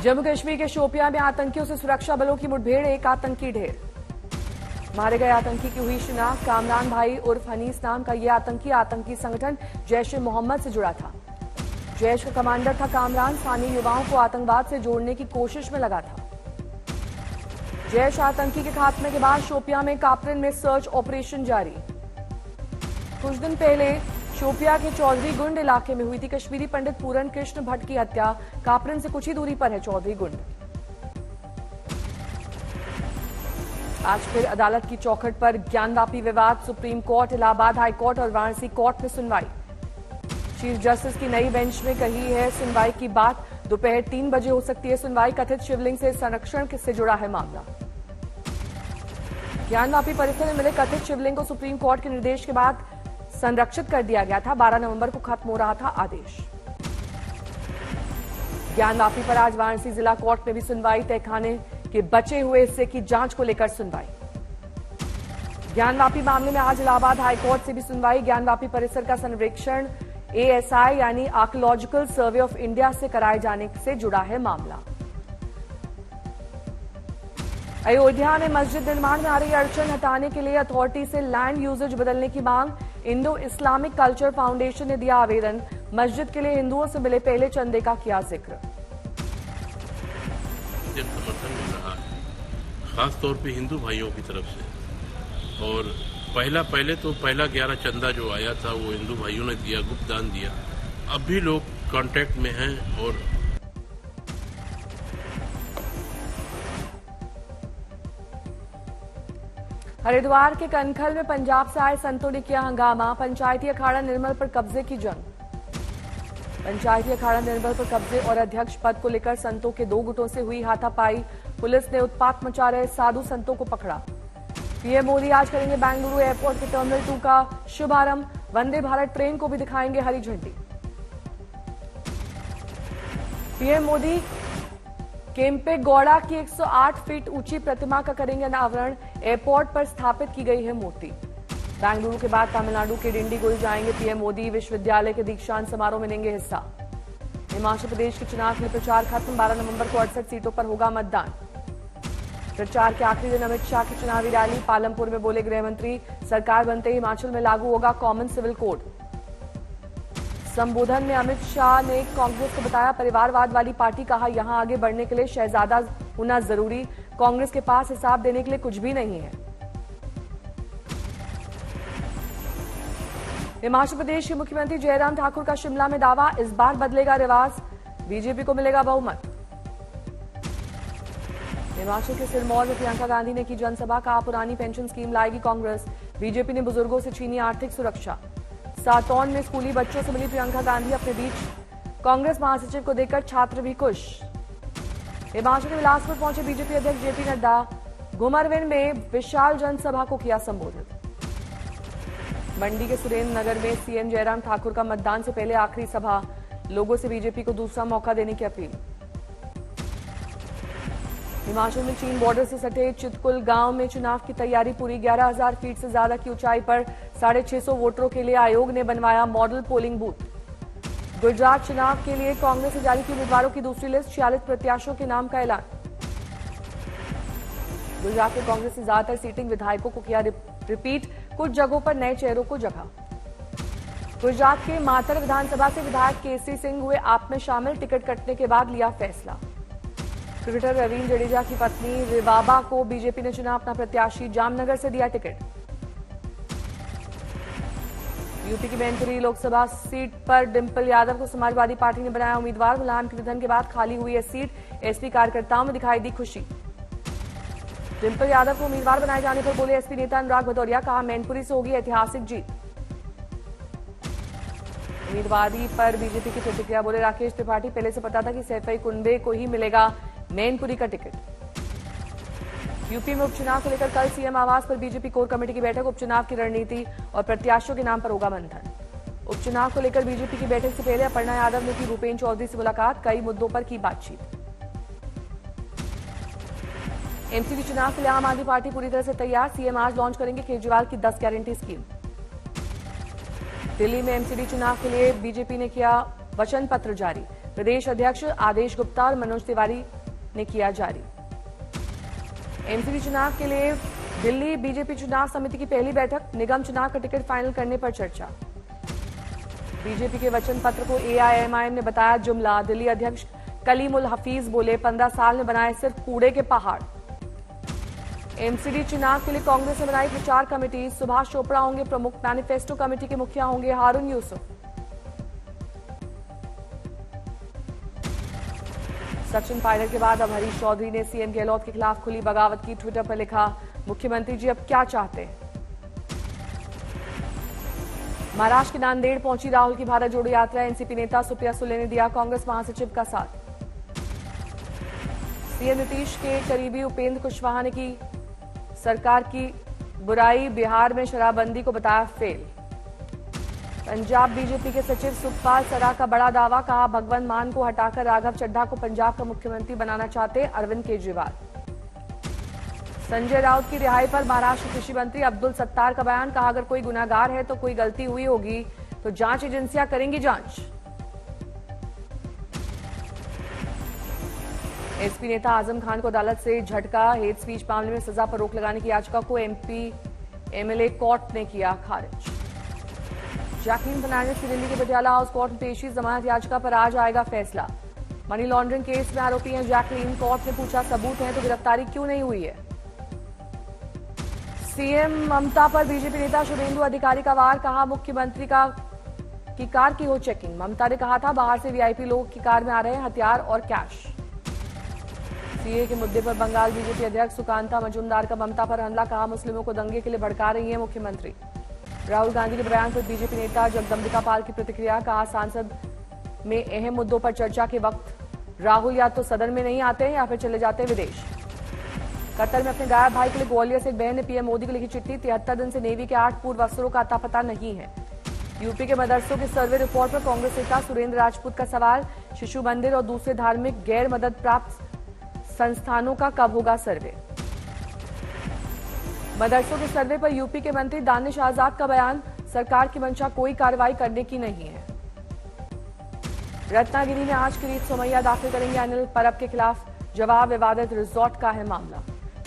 जम्मू कश्मीर के शोपियां में आतंकियों से सुरक्षा बलों की मुठभेड़, एक आतंकी ढेर। मारे गए आतंकी की हुई शिनाख्त। कामरान भाई उर्फ हनीस नाम का यह आतंकी संगठन जैश ए मोहम्मद से जुड़ा था। जैश का कमांडर था कामरान। स्थानीय युवाओं को आतंकवाद से जोड़ने की कोशिश में लगा था। जैश आतंकी के खात्मे के बाद शोपियां में कापरन में सर्च ऑपरेशन जारी। कुछ दिन पहले शोपिया के चौधरी गुंड इलाके में हुई थी कश्मीरी पंडित पूरन कृष्ण भट्ट की हत्या। कापरन से कुछ ही दूरी पर है चौधरी गुंड। आज फिर अदालत की चौखट पर ज्ञानवापी विवाद। Supreme court, Allahabad high court और वाराणसी कोर्ट में सुनवाई। चीफ जस्टिस की नई बेंच में कही है सुनवाई की बात। दोपहर 3 बजे हो सकती है सुनवाई। कथित शिवलिंग से संरक्षण से जुड़ा है मामला। ज्ञानवापी परिसर में मिले कथित शिवलिंग को सुप्रीम कोर्ट के निर्देश के बाद संरक्षित कर दिया गया था। 12 नवंबर को खत्म हो रहा था आदेश। ज्ञानवापी पर आज वाराणसी जिला कोर्ट में भी सुनवाई। तहखाने के बचे हुए हिस्से की जांच को लेकर सुनवाई। ज्ञानवापी मामले में आज इलाहाबाद हाईकोर्ट से भी सुनवाई। ज्ञानवापी परिसर का सर्वेक्षण ASI यानी आर्कियोलॉजिकल सर्वे ऑफ इंडिया से कराए जाने से जुड़ा है मामला। अयोध्या में मस्जिद निर्माण में आ रही अड़चन हटाने के लिए अथॉरिटी से लैंड यूजेज बदलने की मांग। इंडो इस्लामिक कल्चर फाउंडेशन ने दिया आवेदन। मस्जिद के लिए हिंदुओं से मिले पहले चंदे का किया जिक्र। समर्थन मिल रहा है खास तौर पे हिंदू भाइयों की तरफ से। और पहला 11 चंदा जो आया था वो हिंदू भाइयों ने दिया, गुप्त दान दिया। अब भी लोग कांटेक्ट में हैं। और हरिद्वार के कनखल में पंजाब से आए संतों ने किया हंगामा। पंचायती अखाड़ा निर्मल पर कब्जे की जंग। पंचायती अखाड़ा निर्मल पर कब्जे और अध्यक्ष पद को लेकर संतों के 2 गुटों से हुई हाथापाई। पुलिस ने उत्पात मचा रहे साधु संतों को पकड़ा। पीएम मोदी आज करेंगे बेंगलुरु एयरपोर्ट के टर्मिनल 2 का शुभारंभ। वंदे भारत ट्रेन को भी दिखाएंगे हरी झंडी। पीएम मोदी केम्पेगौड़ा की 108 फीट ऊंची प्रतिमा का करेंगे अनावरण। एयरपोर्ट पर स्थापित की गई है मूर्ति। बेंगलुरु के बाद तमिलनाडु के डिंडीगुल जाएंगे पीएम मोदी। विश्वविद्यालय के दीक्षांत समारोह में लेंगे हिस्सा। हिमाचल प्रदेश के चुनाव के लिए प्रचार खत्म। 12 नवंबर को 68 सीटों पर होगा मतदान। प्रचार के आखिरी दिन अमित शाह की चुनावी रैली। पालमपुर में बोले गृह मंत्री, सरकार बनते ही हिमाचल में लागू होगा कॉमन सिविल कोड। संबोधन में अमित शाह ने कांग्रेस को बताया परिवारवाद वाली पार्टी। कहा यहां आगे बढ़ने के लिए शहजादा होना जरूरी। कांग्रेस के पास हिसाब देने के लिए कुछ भी नहीं है। हिमाचल प्रदेश के मुख्यमंत्री जयराम ठाकुर का शिमला में दावा, इस बार बदलेगा रिवाज, बीजेपी को मिलेगा बहुमत। हिमाचल के सिरमौर में प्रियंका गांधी ने की जनसभा। कहा पुरानी पेंशन स्कीम लाएगी कांग्रेस। बीजेपी ने बुजुर्गों से छीनी आर्थिक सुरक्षा। सातौन में स्कूली बच्चों से मिली प्रियंका गांधी अपने बीच। कांग्रेस महासचिव को देखकर छात्र भी खुश। हिमाचल के बिलासपुर पहुंचे बीजेपी अध्यक्ष जेपी नड्डा। घुमरविन में विशाल जनसभा को किया संबोधित। मंडी के सुरेंद्र नगर में सीएम जयराम ठाकुर का मतदान से पहले आखिरी सभा। लोगों से बीजेपी को दूसरा मौका देने की अपील। हिमाचल में चीन बॉर्डर से सटे चितकुल गांव में चुनाव की तैयारी पूरी। 11,000 फीट से ज्यादा की ऊंचाई पर 650 वोटरों के लिए आयोग ने बनवाया मॉडल पोलिंग बूथ। गुजरात चुनाव के लिए कांग्रेस ने जारी की उम्मीदवारों की दूसरी लिस्ट। 46 प्रत्याशियों के नाम का ऐलान। गुजरात में कांग्रेस ने ज्यादातर सीटिंग विधायकों को किया रिपीट। कुछ जगहों पर नए चेहरों को जगह। गुजरात के मातर विधानसभा से विधायक केसरी सिंह हुए आप में शामिल। टिकट कटने के बाद लिया फैसला। क्रिकेटर रवींद्र जडेजा की पत्नी रिवाबा को बीजेपी ने चुना अपना प्रत्याशी। जामनगर से दिया टिकट। यूपी की मैनपुरी लोकसभा सीट पर डिंपल यादव को समाजवादी पार्टी ने बनाया उम्मीदवार। मुलायम के निधन के बाद खाली हुई यह सीट। एसपी कार्यकर्ताओं में दिखाई दी खुशी। डिंपल यादव को उम्मीदवार बनाए जाने पर बोले एसपी नेता अनुराग भदौरिया। कहा मैनपुरी से होगी ऐतिहासिक जीत। उम्मीदवारी पर बीजेपी की प्रतिक्रिया। बोले राकेश त्रिपाठी, पहले से पता था कि सैफई कुनबे को ही मिलेगा मैनपुरी का टिकट। यूपी में उपचुनाव को लेकर कल सीएम आवास पर बीजेपी कोर कमेटी की बैठक। उपचुनाव की रणनीति और प्रत्याशियों के नाम पर होगा मंथन। उपचुनाव को लेकर बीजेपी की बैठक से पहले अपर्णा यादव ने की भूपेन्द्र चौधरी से मुलाकात। कई मुद्दों पर की बातचीत। एमसीडी चुनाव के लिए आम आदमी पार्टी पूरी तरह से तैयार। सीएम आज लॉन्च करेंगे केजरीवाल की 10 गारंटी स्कीम। दिल्ली में एमसीडी चुनाव के लिए बीजेपी ने किया वचन पत्र जारी। प्रदेश अध्यक्ष आदेश गुप्ता और मनोज तिवारी ने किया जारी। एमसीडी चुनाव के लिए दिल्ली बीजेपी चुनाव समिति की पहली बैठक, निगम चुनाव का टिकट फाइनल करने पर चर्चा। बीजेपी के वचन पत्र को एआईएमआईएम ने बताया जुमला। दिल्ली अध्यक्ष कलीमुल हफीज बोले 15 साल में बनाए सिर्फ कूड़े के पहाड़। एमसीडी चुनाव के लिए कांग्रेस ने बनाई प्रचार कमेटी, सुभाष चोपड़ा होंगे प्रमुख, मैनिफेस्टो कमेटी के मुखिया होंगे हारून यूसुफ। सचिन पायलट के बाद अब हरीश चौधरी ने सीएम गहलोत के खिलाफ खुली बगावत की। ट्विटर पर लिखा, मुख्यमंत्री जी अब क्या चाहते हैं। महाराष्ट्र के नांदेड़ पहुंची राहुल की भारत जोड़ो यात्रा। एनसीपी नेता सुप्रिया सुले ने दिया कांग्रेस महासचिव का साथ। सीएम नीतीश के करीबी उपेंद्र कुशवाहा ने की सरकार की बुराई, बिहार में शराबबंदी को बताया फेल। पंजाब बीजेपी के सचिव सुखपाल सरा का बड़ा दावा, कहा भगवंत मान को हटाकर राघव चड्ढा को पंजाब का मुख्यमंत्री बनाना चाहते अरविंद केजरीवाल। संजय राउत की रिहाई पर महाराष्ट्र कृषि मंत्री अब्दुल सत्तार का बयान, कहा अगर कोई गुनाहगार है तो कोई गलती हुई होगी तो जांच एजेंसियां करेंगी जांच। एसपी नेता आजम खान को अदालत से झटका, हेट स्पीच मामले में सजा पर रोक लगाने की याचिका को एमपी एमएलए कोर्ट ने किया खारिज। जैकलीन फर्नांडिस की दिल्ली के पटियाला हाउस कोर्ट में पेशी, जमानत याचिका पर आज आएगा फैसला। मनी लॉन्ड्रिंग केस में आरोपी हैं जैकलीन। कोर्ट ने पूछा सबूत है तो गिरफ्तारी क्यों नहीं हुई है। सीएम ममता पर बीजेपी नेता शुभेंदु अधिकारी का वार, कहा मुख्यमंत्री की कार की हो चेकिंग। ममता ने कहा था बाहर से वीआईपी लोग की कार में आ रहे हैं हथियार और कैश। सीए के मुद्दे पर बंगाल बीजेपी अध्यक्ष सुकांता मजूमदार का ममता पर हमला, कहा मुस्लिमों को दंगे के लिए भड़का रही है मुख्यमंत्री। राहुल गांधी के बयान पर बीजेपी नेता जगदम्बिका पाल की प्रतिक्रिया, कहा सांसद में अहम मुद्दों पर चर्चा के वक्त राहुल या तो सदन में नहीं आते हैं या फिर चले जाते हैं विदेश। कतर में अपने गायब भाई के लिए ग्वालियर से एक बहन ने पीएम मोदी को लिखी चिट्ठी। 73 दिन से नेवी के 8 पूर्व अफसरों का अता पता नहीं है। यूपी के मदरसों की सर्वे रिपोर्ट पर कांग्रेस नेता सुरेंद्र राजपूत का सवाल, शिशु मंदिर और दूसरे धार्मिक गैर मदद प्राप्त संस्थानों का कब होगा सर्वे। मदरसों के सर्वे पर यूपी के मंत्री दानिश आजाद का बयान, सरकार की मंशा कोई कार्रवाई करने की नहीं है। रत्नागिरी में आज किरीट सोमैया दाखिल करेंगे अनिल परब के खिलाफ जवाब, विवादित रिजॉर्ट का है मामला।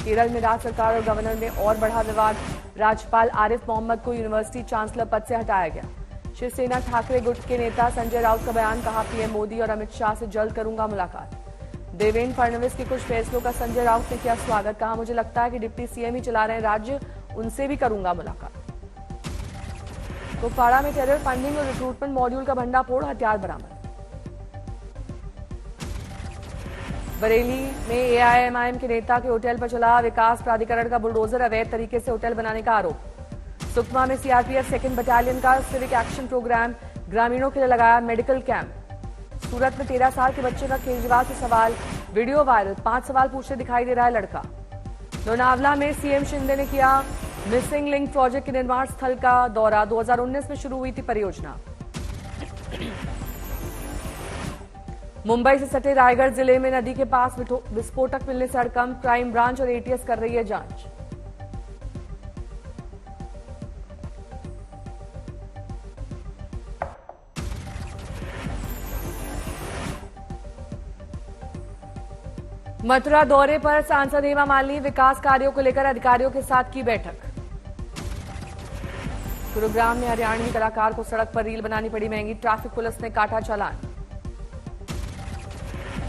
केरल में राज्य सरकार और गवर्नर में और बढ़ा विवाद, राज्यपाल आरिफ मोहम्मद को यूनिवर्सिटी चांसलर पद से हटाया गया। शिवसेना ठाकरे गुट के नेता संजय राउत का बयान, कहा पीएम मोदी और अमित शाह से जल्द करूंगा मुलाकात। देवेंद्र फडणवीस के कुछ फैसलों का संजय राउत ने किया स्वागत, कहा मुझे लगता है कि डिप्टी सीएम ही चला रहे हैं राज्य, उनसे भी करूंगा मुलाकात। कुपवाड़ा में टेरर फंडिंग और रिक्रूटमेंट मॉड्यूल का भंडाफोड़, हथियार बरामद। बरेली में एआईएमआईएम के नेता के होटल पर चला विकास प्राधिकरण का बुलडोजर, अवैध तरीके से होटल बनाने का आरोप। सुकमा में सीआरपीएफ 2nd बटालियन का सिविक एक्शन प्रोग्राम, ग्रामीणों के लिए लगाया मेडिकल कैंप। सूरत में 13 साल के बच्चे का केजरीवाल से सवाल, वीडियो वायरल, 5 सवाल पूछते दिखाई दे रहा है लड़का। लोनावला में सीएम शिंदे ने किया मिसिंग लिंक प्रोजेक्ट के निर्माण स्थल का दौरा, 2019 में शुरू हुई थी परियोजना। मुंबई से सटे रायगढ़ जिले में नदी के पास विस्फोटक मिलने से हड़कंप, क्राइम ब्रांच और एटीएस कर रही है जांच। मथुरा दौरे पर सांसद हेमा मालिनी, विकास कार्यों को लेकर अधिकारियों के साथ की बैठक। गुरुग्राम में हरियाणवी कलाकार को सड़क पर रील बनानी पड़ी महंगी, ट्रैफिक पुलिस ने काटा चालान।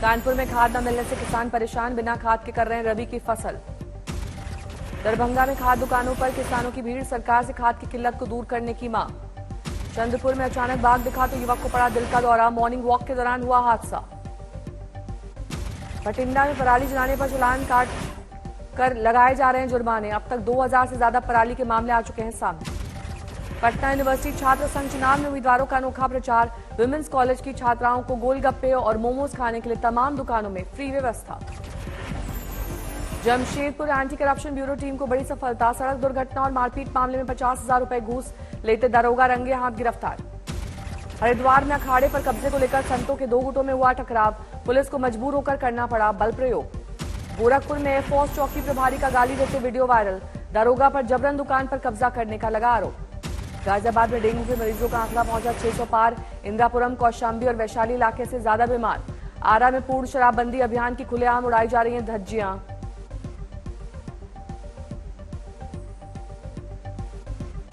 कानपुर में खाद न मिलने से किसान परेशान, बिना खाद के कर रहे हैं रबी की फसल। दरभंगा में खाद दुकानों पर किसानों की भीड़, सरकार से खाद की किल्लत को दूर करने की मांग। चंद्रपुर में अचानक बाघ दिखा तो युवक को पड़ा दिल का दौरा, मॉर्निंग वॉक के दौरान हुआ हादसा। बठिंडा में पराली जलाने पर चालान काट कर लगाए जा रहे हैं जुर्माने, अब तक 2000 से ज्यादा पराली के मामले आ चुके हैं सामने। पटना यूनिवर्सिटी छात्र संघ चुनाव में उम्मीदवारों का अनोखा प्रचार, विमेंस कॉलेज की छात्राओं को गोलगप्पे और मोमोज खाने के लिए तमाम दुकानों में फ्री व्यवस्था। Jamshedpur anti corruption bureau team को बड़ी सफलता, सड़क दुर्घटना और मारपीट मामले में 50,000 रुपए घूस लेते दरोगा रंगे हाथ गिरफ्तार। हरिद्वार में अखाड़े पर कब्जे को लेकर संतों के 2 गुटों में हुआ टकराव, पुलिस को मजबूर होकर करना पड़ा बल प्रयोग। गोरखपुर में एयरफोर्स चौकी प्रभारी का गाली देते वीडियो वायरल, दरोगा पर जबरन दुकान पर कब्जा करने का लगा आरोप। गाजियाबाद में डेंगू के मरीजों का आंकड़ा पहुंचा 600 पार। इंदिरापुरम, कौशाम्बी और वैशाली इलाके से ज्यादा बीमार। आरा में पूर्ण शराबबंदी अभियान की खुलेआम उड़ाई जा रही हैं धज्जियां।